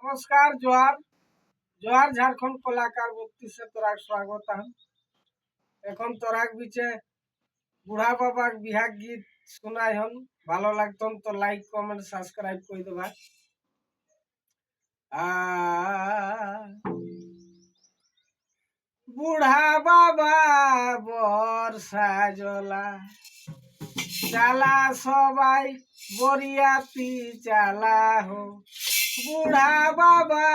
नमस्कार जोहार जोहार झारखंड कलाकार मुक्ति से तोरा स्वागत है। এখন তোরাক বিচে বুড়া বাবার বিহাগ গীত শোনাই হন, ভালো লাগতন তো লাইক কমেন্ট সাবস্ক্রাইব করে দেবা। বুড়া বাবা বর্ষা জলা চালা সবাই বরিয়াতি চালা হো। বুড়া বাবা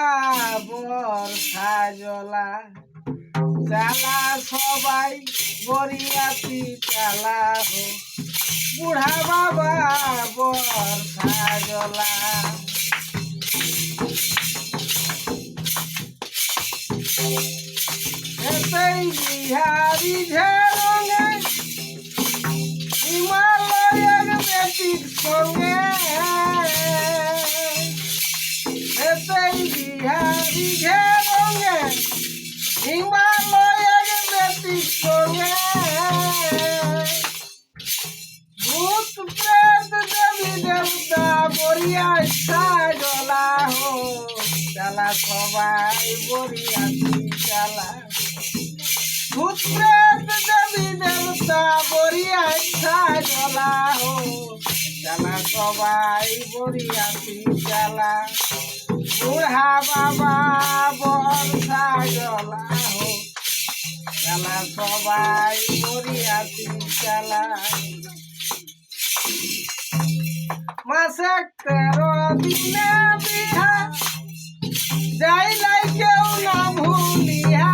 বর্ষা জলা চালা সবাই বরিয়াতি চালা হো। বুড়া বাবা বর্ষা জলা বিহারি ঝেরঙে হিমালয়ের বেটির সঙ্গে বিহারি ঝেরঙে হিমালয়ের বেটির সঙ্গে ভূত প্রেত দেবী দেবতা বরিয়ায় সাজলা হো। চালা সবাই বরিয়াতি চালা, ভূত প্রেত দেবী দেবতা বরিয়ায় সাজলা হো। চালা সবাই বরিয়াতি চালা, বুড়া বাবা বর্ষা জলা হো। চালা সবাই বরিয়াতি চালা। মাসে 13 দিনে বিহা যাইলাই কেউ না ভুলিয়া।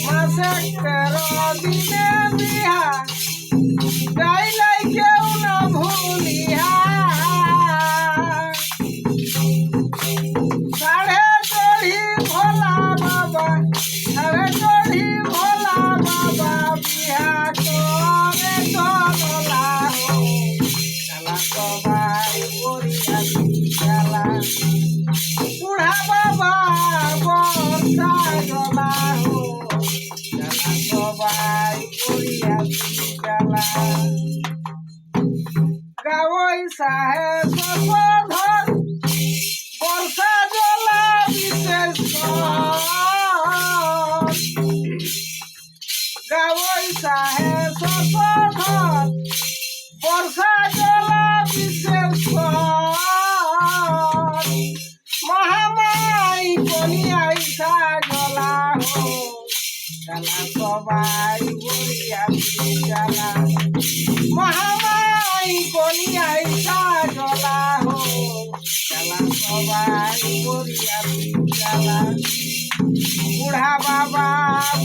মাসে 13 দিনে বিহা যাইলাই কেউ না ভুলিয়া। সাড়ে চড়ি ভোলা বাবা, সাড়ে চড়ি ভোলা বাবা বিহা করে চলা হো। চালা সবাই বরিয়াতি চালা, বুড়া বাবা বর্ষা জলা হো। চালা সবাই বরিয়াতি চালা। গাওই সাহেব ধর বর্ষা জলা বিশেষ গাওই সাহেব ধর বর্ষা জলা বিশেষ মহামাই কনিয়াই সাজলা হো। চালা সবাই বরিয়াতি চালা, মহামাই কনিয়াই সাজলা হো। চালা সবাই বরিয়াতি চালা, বুড়া বাবা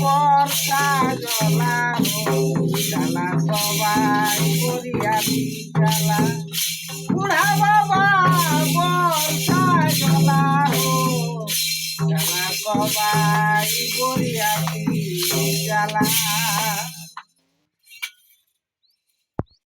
বর্ষা জলা হো। চালা সবাই বরিয়াতি চালা, বুড়া বাবা বর্ষা জলা হো। চালা সবাই বরিয়াতি চালা।